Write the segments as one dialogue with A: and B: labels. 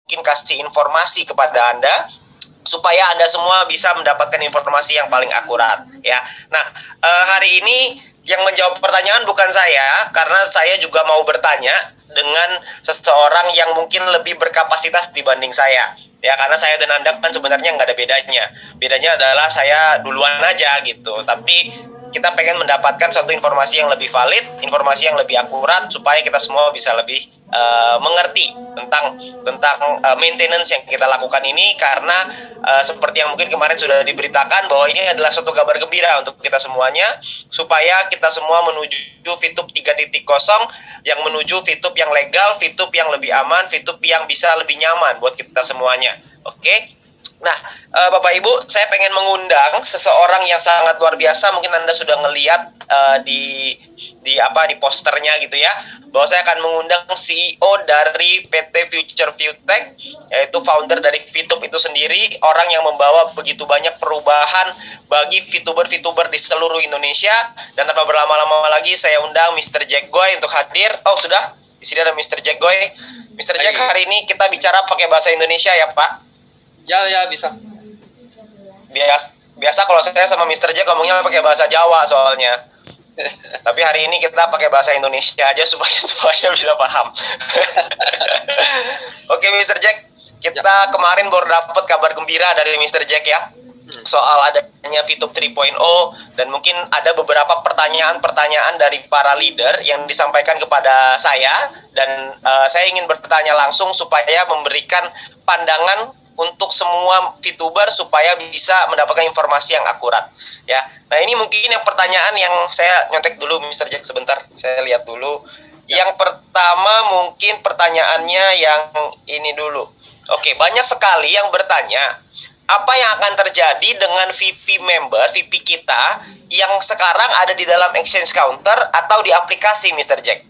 A: mungkin kasih informasi kepada Anda supaya Anda semua bisa mendapatkan informasi yang paling akurat ya. Nah, hari ini yang menjawab pertanyaan bukan saya, karena saya juga mau bertanya dengan seseorang yang mungkin lebih berkapasitas dibanding saya. Ya, karena saya dan Anda kan sebenarnya nggak ada bedanya. Bedanya adalah saya duluan aja gitu. Tapi kita pengen mendapatkan suatu informasi yang lebih valid, informasi yang lebih akurat, supaya kita semua bisa lebih mengerti tentang maintenance yang kita lakukan ini. Karena seperti yang mungkin kemarin sudah diberitakan, bahwa ini adalah suatu kabar gembira untuk kita semuanya, supaya kita semua menuju VTube 3.0 yang menuju VTube yang legal, VTube yang lebih aman, VTube yang bisa lebih nyaman buat kita semuanya. Oke? Nah, Bapak Ibu, saya pengen mengundang seseorang yang sangat luar biasa. Mungkin Anda sudah ngelihat di posternya gitu ya, bahwa saya akan mengundang CEO dari PT Future ViewTech, yaitu founder dari VTube itu sendiri, orang yang membawa begitu banyak perubahan bagi VTuber-VTuber di seluruh Indonesia. Dan tanpa berlama-lama lagi, saya undang Mr. Jack Goy untuk hadir. Oh, sudah. Di sini ada Mr. Jack Goy. Mr. Jack, hari ini kita bicara pakai bahasa Indonesia ya, Pak?
B: Ya, bisa.
A: Biasa kalau saya sama Mr. Jack ngomongnya pakai bahasa Jawa soalnya. Tapi hari ini kita pakai bahasa Indonesia aja supaya semuanya bisa paham. Oke, Mr. Jack, kita kemarin baru dapat kabar gembira dari Mr. Jack ya, soal adanya VTube 3.0, dan mungkin ada beberapa pertanyaan-pertanyaan dari para leader yang disampaikan kepada saya, dan saya ingin bertanya langsung supaya memberikan pandangan untuk semua VTuber supaya bisa mendapatkan informasi yang akurat ya. Nah, ini mungkin yang pertanyaan yang saya nyontek dulu, Mr. Jack, sebentar saya lihat dulu ya. Yang pertama mungkin pertanyaannya yang ini dulu. Oke, banyak sekali yang bertanya apa yang akan terjadi dengan VP member, VP kita yang sekarang ada di dalam exchange counter atau di aplikasi, Mr. Jack.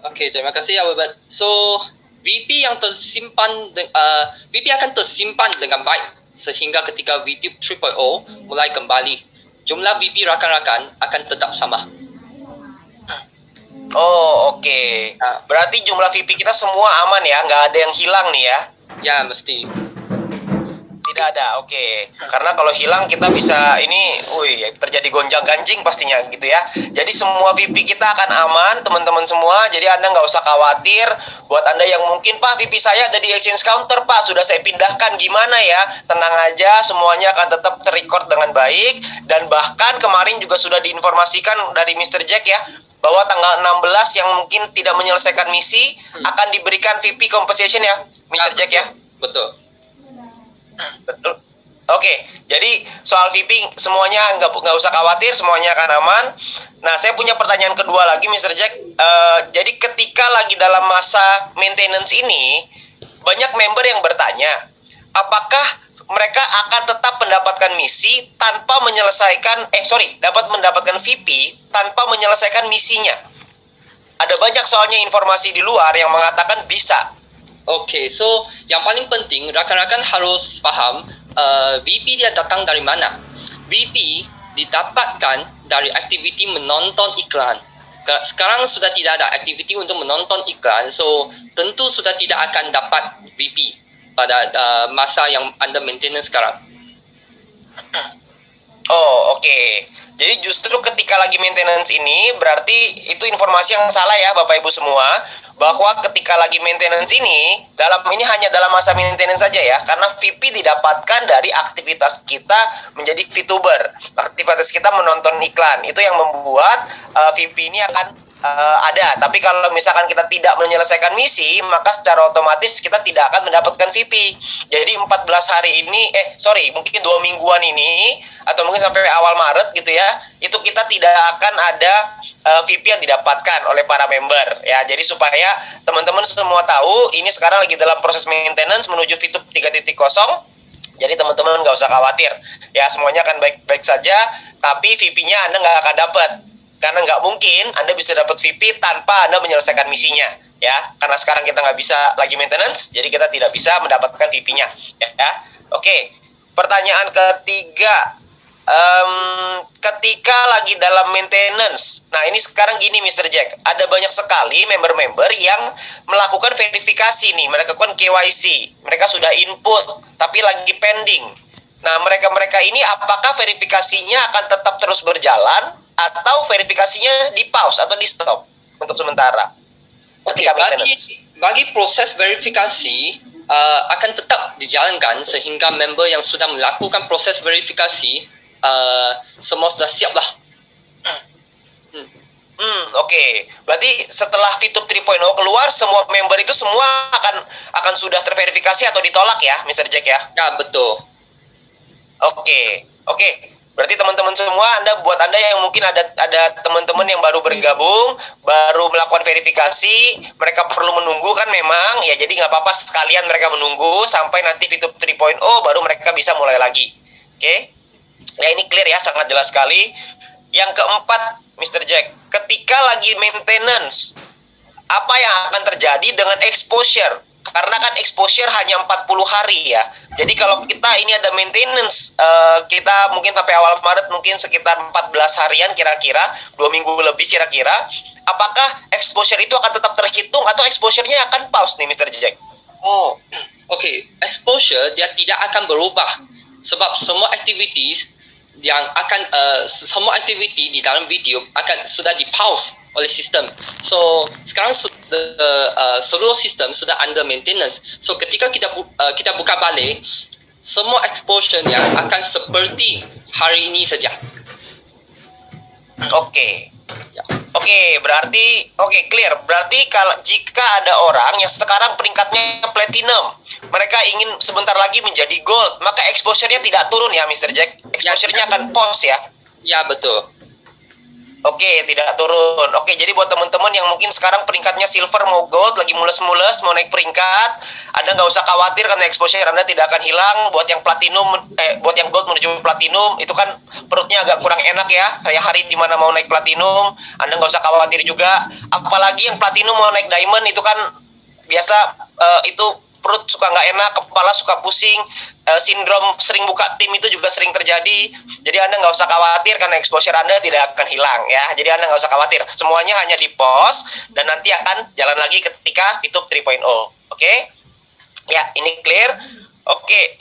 B: Oke, terima kasih ya, Robert. So VP yang VP akan tersimpan dengan baik sehingga ketika VTube 3.0 mulai kembali, jumlah VP rakan-rakan akan tetap sama.
A: Oh, oke. Berarti jumlah VP kita semua aman ya, nggak ada yang hilang nih ya?
B: Ya, mesti.
A: Tidak ada, oke. Karena kalau hilang kita bisa terjadi gonjang-ganjing pastinya gitu ya. Jadi semua VP kita akan aman, teman-teman semua. Jadi Anda nggak usah khawatir. Buat Anda yang mungkin, Pak, VP saya ada di exchange counter, Pak, sudah saya pindahkan, gimana ya? Tenang aja, semuanya akan tetap terrecord dengan baik. Dan bahkan kemarin juga sudah diinformasikan dari Mr. Jack ya, bahwa tanggal 16 yang mungkin tidak menyelesaikan misi akan diberikan VP compensation ya, Mr. Jack ya?
B: Betul.
A: Oke, jadi soal VP semuanya nggak usah khawatir, semuanya akan aman. Nah, saya punya pertanyaan kedua lagi, Mr. Jack. Jadi ketika lagi dalam masa maintenance ini, banyak member yang bertanya, apakah mereka akan tetap mendapatkan misi tanpa dapat mendapatkan VP tanpa menyelesaikan misinya? Ada banyak soalnya informasi di luar yang mengatakan bisa.
B: Oke, so yang paling penting rakan-rakan harus paham VP dia datang dari mana. VP didapatkan dari aktiviti menonton iklan. Sekarang sudah tidak ada aktiviti untuk menonton iklan, so tentu sudah tidak akan dapat VP pada masa yang under maintenance sekarang.
A: Oh, oke. Jadi justru ketika lagi maintenance ini, berarti itu informasi yang salah ya Bapak Ibu semua, bahwa ketika lagi maintenance ini, hanya dalam masa maintenance saja ya, karena VP didapatkan dari aktivitas kita menjadi VTuber. Aktivitas kita menonton iklan, itu yang membuat VP ini akan ada. Tapi kalau misalkan kita tidak menyelesaikan misi, maka secara otomatis kita tidak akan mendapatkan VP. Jadi 14 hari ini, mungkin 2 mingguan ini, atau mungkin sampai awal Maret gitu ya, itu kita tidak akan ada VP yang didapatkan oleh para member ya. Jadi supaya teman-teman semua tahu, ini sekarang lagi dalam proses maintenance menuju VTube 3.0. Jadi teman-teman nggak usah khawatir ya, semuanya akan baik-baik saja. Tapi VP-nya Anda nggak akan dapat, karena nggak mungkin Anda bisa dapat VP tanpa Anda menyelesaikan misinya ya. Karena sekarang kita nggak bisa lagi maintenance, jadi kita tidak bisa mendapatkan VP-nya ya. Oke, pertanyaan ketiga, ketika lagi dalam maintenance. Nah, ini sekarang gini Mr. Jack, ada banyak sekali member-member yang melakukan verifikasi nih, melakukan KYC. Mereka sudah input, tapi lagi pending. Nah, mereka-mereka ini apakah verifikasinya akan tetap terus berjalan atau verifikasinya di pause atau di stop untuk sementara?
B: Oke,
A: Ketika maintenance.
B: bagi proses verifikasi akan tetap dijalankan sehingga member yang sudah melakukan proses verifikasi semua sudah siap lah.
A: Oke. Berarti setelah VTube 3.0 keluar, semua member itu semua akan sudah terverifikasi atau ditolak ya, Mr. Jack ya?
B: Ya, betul.
A: Oke. Berarti teman-teman semua, buat Anda yang mungkin ada teman-teman yang baru bergabung, baru melakukan verifikasi, mereka perlu menunggu kan memang, ya jadi nggak apa-apa sekalian mereka menunggu sampai nanti VTube 3.0 baru mereka bisa mulai lagi. Oke? Ya ini clear ya, sangat jelas sekali. Yang keempat, Mr. Jack, ketika lagi maintenance, apa yang akan terjadi dengan exposure? Karena kan exposure hanya 40 hari ya. Jadi kalau kita ini ada maintenance, kita mungkin sampai awal Maret mungkin sekitar 14 harian kira-kira, 2 minggu lebih kira-kira. Apakah exposure itu akan tetap terhitung atau exposure-nya akan pause nih Mr. Jack?
B: Oh, oke. Exposure dia tidak akan berubah sebab semua activities semua aktiviti di dalam video akan sudah di pause oleh sistem. So sekarang seluruh sistem sudah under maintenance. So ketika kita buka balik, semua exposure-nya akan seperti hari ini saja.
A: Oke.
B: Ya.
A: Berarti clear. Berarti jika ada orang yang sekarang peringkatnya platinum, mereka ingin sebentar lagi menjadi gold, maka exposure-nya tidak turun ya Mr. Jack. Exposure-nya akan pause ya.
B: Ya, betul.
A: Oke, tidak turun. Oke, jadi buat teman-teman yang mungkin sekarang peringkatnya silver mau gold, lagi mules-mules mau naik peringkat, Anda nggak usah khawatir karena exposure Anda tidak akan hilang. Buat yang platinum, buat yang gold menuju platinum, itu kan perutnya agak kurang enak ya. Kayak hari dimana mau naik platinum, Anda nggak usah khawatir juga. Apalagi yang platinum mau naik diamond, itu kan biasa itu perut suka nggak enak, kepala suka pusing, sindrom sering buka tim itu juga sering terjadi. Jadi Anda nggak usah khawatir karena exposure Anda tidak akan hilang ya. Jadi Anda nggak usah khawatir, semuanya hanya di pause dan nanti akan jalan lagi ketika VTube 3.0. Oke? Ya, ini clear. Oke,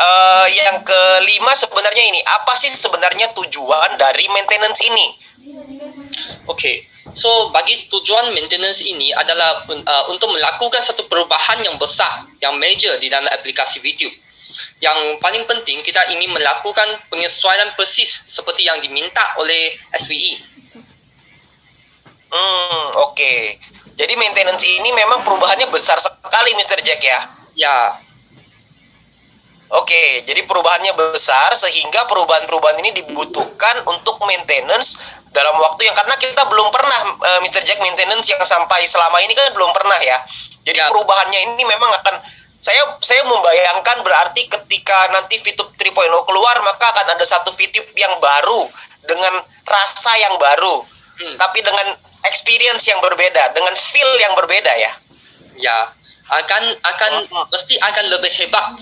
A: yang kelima sebenarnya ini, apa sih sebenarnya tujuan dari maintenance ini?
B: Oke, so bagi tujuan maintenance ini adalah untuk melakukan satu perubahan yang besar, yang major di dalam aplikasi video. Yang paling penting, kita ingin melakukan penyesuaian persis seperti yang diminta oleh SWE.
A: Oke. Jadi maintenance ini memang perubahannya besar sekali Mr. Jack ya?
B: Ya.
A: Oke, jadi perubahannya besar sehingga perubahan-perubahan ini dibutuhkan untuk maintenance dalam waktu yang, karena kita belum pernah Mr. Jack maintenance yang sampai selama ini kan belum pernah ya. Jadi perubahannya ini memang akan saya membayangkan berarti ketika nanti VTube 3.0 keluar maka akan ada satu VTube yang baru dengan rasa yang baru, tapi dengan experience yang berbeda, dengan feel yang berbeda ya.
B: Ya, pasti akan lebih hebat.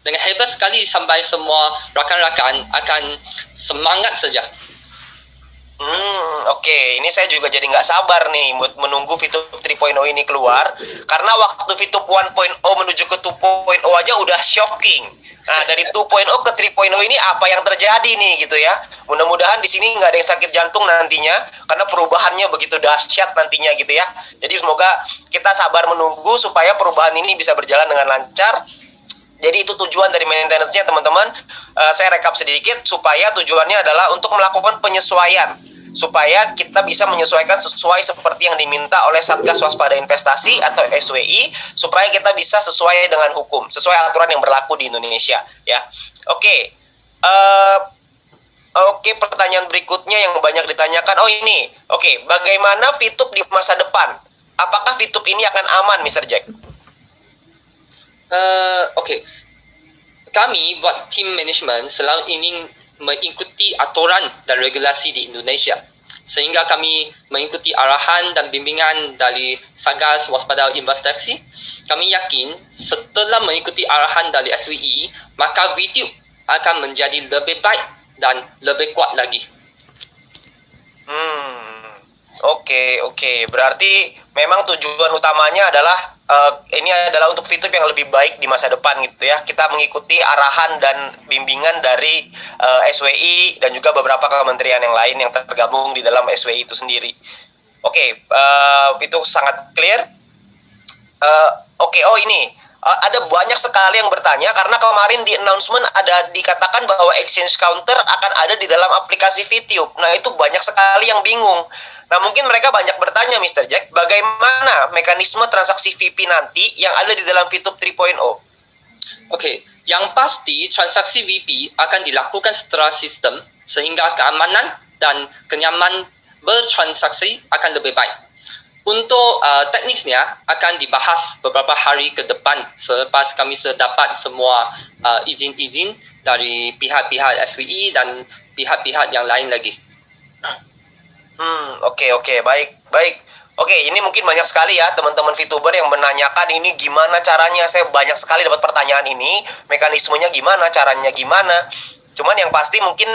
B: Dengan hebat sekali sampai semua rakan-rakan akan semangat saja.
A: Oke. Ini saya juga jadi nggak sabar nih menunggu VTube 3.0 ini keluar. Karena waktu VTube 1.0 menuju ke 2.0 aja udah shocking. Nah, dari 2.0 ke 3.0 ini apa yang terjadi nih gitu ya. Mudah-mudahan di sini nggak ada yang sakit jantung nantinya, karena perubahannya begitu dahsyat nantinya gitu ya. Jadi semoga kita sabar menunggu supaya perubahan ini bisa berjalan dengan lancar. Jadi itu tujuan dari maintenance-nya teman-teman. Saya rekap sedikit supaya tujuannya adalah untuk melakukan penyesuaian, supaya kita bisa menyesuaikan sesuai seperti yang diminta oleh Satgas Waspada Investasi atau SWI, supaya kita bisa sesuai dengan hukum, sesuai aturan yang berlaku di Indonesia ya. Oke. Pertanyaan berikutnya yang banyak ditanyakan. Ini. Oke, bagaimana VTube di masa depan? Apakah VTube ini akan aman, Mr. Jack?
B: Oke. Kami buat tim manajemen selalu ingin mengikuti aturan dan regulasi di Indonesia. Sehingga kami mengikuti arahan dan bimbingan dari Satgas Waspada Investasi. Kami yakin setelah mengikuti arahan dari SWE, maka VTube akan menjadi lebih baik dan lebih kuat lagi.
A: Oke. Berarti memang tujuan utamanya adalah ini adalah untuk VTube yang lebih baik di masa depan gitu ya. Kita mengikuti arahan dan bimbingan dari SWI dan juga beberapa kementerian yang lain yang tergabung di dalam SWI itu sendiri. Oke, itu sangat clear. Ini ada banyak sekali yang bertanya karena kemarin di announcement ada dikatakan bahwa exchange counter akan ada di dalam aplikasi VTube. Nah, itu banyak sekali yang bingung. Nah, mungkin mereka banyak bertanya, Mr. Jack, bagaimana mekanisme transaksi VP nanti yang ada di dalam VTube 3.0?
B: Oke, yang pasti transaksi VP akan dilakukan secara sistem sehingga keamanan dan kenyamanan bertransaksi akan lebih baik. Untuk teknisnya akan dibahas beberapa hari ke depan selepas kami sudah dapat semua izin-izin dari pihak-pihak SWI dan pihak-pihak yang lain lagi.
A: Oke, baik. Oke, ini mungkin banyak sekali ya teman-teman VTuber yang menanyakan ini gimana caranya. Saya banyak sekali dapat pertanyaan ini, mekanismenya gimana, caranya gimana. Cuman yang pasti mungkin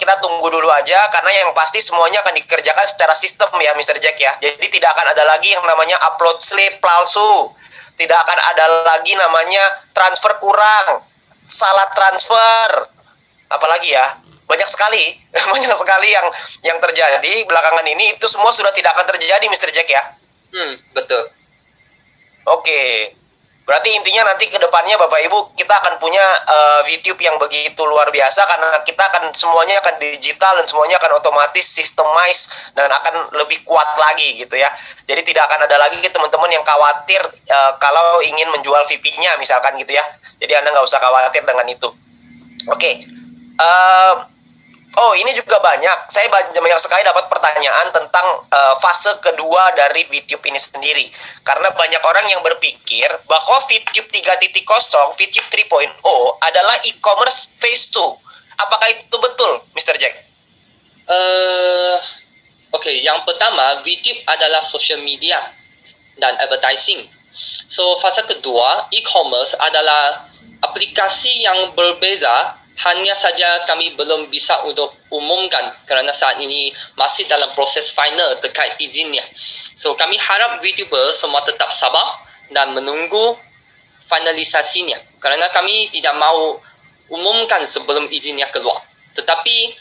A: kita tunggu dulu aja karena yang pasti semuanya akan dikerjakan secara sistem ya Mr. Jack ya. Jadi tidak akan ada lagi yang namanya upload slip palsu. Tidak akan ada lagi namanya transfer kurang, salah transfer. Apalagi ya? Banyak sekali yang terjadi belakangan ini, itu semua sudah tidak akan terjadi Mr. Jack ya.
B: Betul.
A: Oke. Berarti intinya nanti ke depannya Bapak Ibu kita akan punya VTube yang begitu luar biasa karena kita akan semuanya akan digital dan semuanya akan otomatis systemize dan akan lebih kuat lagi gitu ya. Jadi tidak akan ada lagi teman-teman yang khawatir kalau ingin menjual VP-nya misalkan gitu ya. Jadi Anda nggak usah khawatir dengan itu. Oke. Ini juga banyak. Saya banyak sekali dapat pertanyaan tentang fase kedua dari VTube ini sendiri. Karena banyak orang yang berpikir bahwa VTube 3.0, VTube 3.0 adalah e-commerce phase 2. Apakah itu betul, Mr. Jack?
B: Oke, yang pertama, VTube adalah social media dan advertising. So, fase kedua, e-commerce adalah aplikasi yang berbeza. Hanya saja kami belum bisa untuk umumkan kerana saat ini masih dalam proses final terkait izinnya. So kami harap VTuber semua tetap sabar dan menunggu finalisasinya kerana kami tidak mahu umumkan sebelum izinnya keluar. Tetapi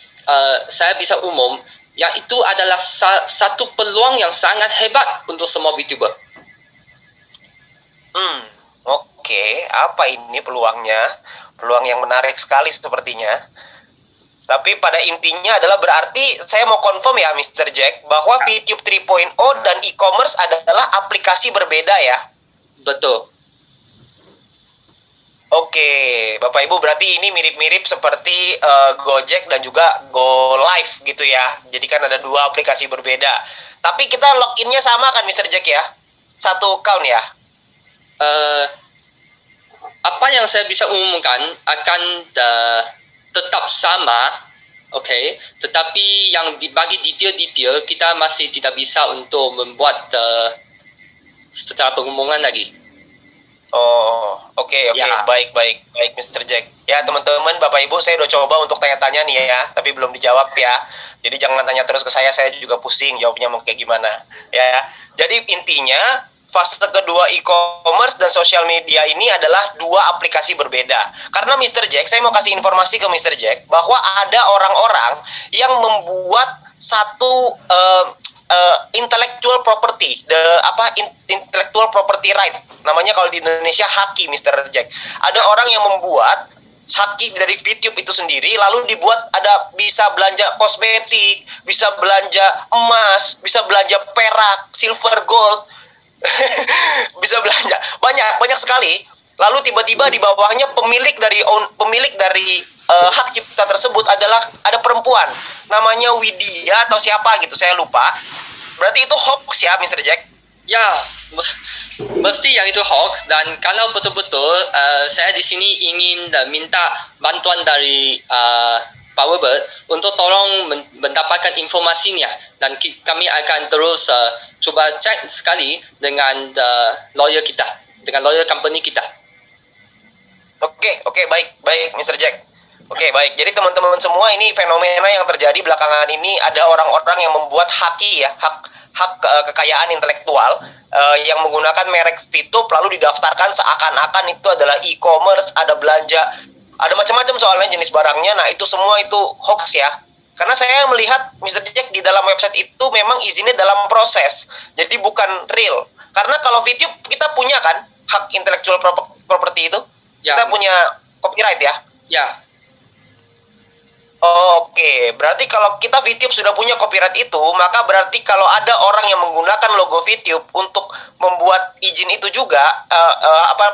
B: saya bisa umum yang itu adalah satu peluang yang sangat hebat untuk semua VTuber.
A: Oke, apa ini peluangnya? Peluang yang menarik sekali sepertinya. Tapi pada intinya adalah berarti saya mau confirm ya Mr. Jack bahwa VTube 3.0 dan e-commerce adalah aplikasi berbeda ya.
B: Betul.
A: Oke, Bapak Ibu berarti ini mirip-mirip seperti Gojek dan juga Go Live gitu ya. Jadi kan ada dua aplikasi berbeda. Tapi kita loginnya sama kan Mr. Jack ya? Satu account ya?
B: Apa yang saya bisa umumkan akan tetap sama, okay? Tetapi yang bagi detail-detail kita masih tidak bisa untuk membuat secara pengumuman lagi.
A: Oke.
B: Ya.
A: Baik Mr. Jack. Ya teman-teman, Bapak Ibu, saya udah coba untuk tanya-tanya nih ya, tapi belum dijawab ya. Jadi jangan tanya terus ke saya juga pusing jawabnya mau kayak gimana. Ya. Jadi intinya fase kedua e-commerce dan social media ini adalah dua aplikasi berbeda. Karena Mr. Jack, saya mau kasih informasi ke Mr. Jack bahwa ada orang-orang yang membuat satu intellectual property, intellectual property right. Namanya kalau di Indonesia haki, Mr. Jack. Ada orang yang membuat haki dari VTube itu sendiri, lalu dibuat ada bisa belanja kosmetik, bisa belanja emas, bisa belanja perak, silver, gold. Bisa belanja banyak sekali. Lalu tiba-tiba di bawahnya pemilik dari hak cipta tersebut adalah ada perempuan namanya Widya atau siapa gitu, saya lupa. Berarti itu hoax ya Mr. Jack?
B: Ya, mesti yang itu hoax. Dan kalau betul-betul saya di sini ingin minta bantuan dari Powerbird untuk tolong mendapatkan informasinya, dan kami akan terus cuba cek sekali dengan lawyer kita, dengan lawyer company kita.
A: Oke, baik Mr. Jack. Oke, baik. Jadi teman-teman semua, ini fenomena yang terjadi belakangan ini, ada orang-orang yang membuat haki ya, hak kekayaan intelektual yang menggunakan merek VTube lalu didaftarkan seakan-akan itu adalah e-commerce, ada belanja, ada macam-macam soalnya jenis barangnya. Nah, itu semua itu hoax ya. Karena saya melihat Mr. Jack di dalam website itu memang izinnya dalam proses. Jadi bukan real. Karena kalau VTube kita punya kan hak intellectual property itu.
B: Ya.
A: Kita punya copyright ya.
B: Ya,
A: Oke, berarti kalau kita VTube sudah punya copyright itu, maka berarti kalau ada orang yang menggunakan logo VTube untuk membuat izin itu juga,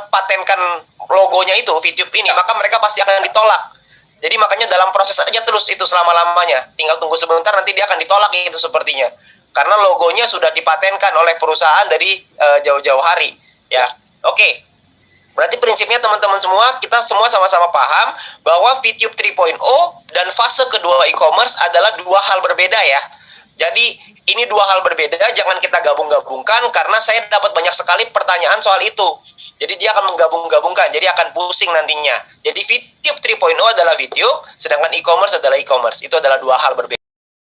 A: patenkan logonya itu VTube ini, maka mereka pasti akan ditolak. Jadi makanya dalam proses aja terus itu selama-lamanya. Tinggal tunggu sebentar, nanti dia akan ditolak itu sepertinya. Karena logonya sudah dipatenkan oleh perusahaan dari jauh-jauh hari. Ya, oke. Berarti prinsipnya teman-teman semua, kita semua sama-sama paham bahwa VTube 3.0 dan fase kedua e-commerce adalah dua hal berbeda ya. Jadi ini dua hal berbeda, jangan kita gabung-gabungkan karena saya dapat banyak sekali pertanyaan soal itu. Jadi dia akan menggabung-gabungkan, jadi akan pusing nantinya. Jadi VTube 3.0 adalah VTube, sedangkan e-commerce adalah e-commerce. Itu adalah dua hal berbeda.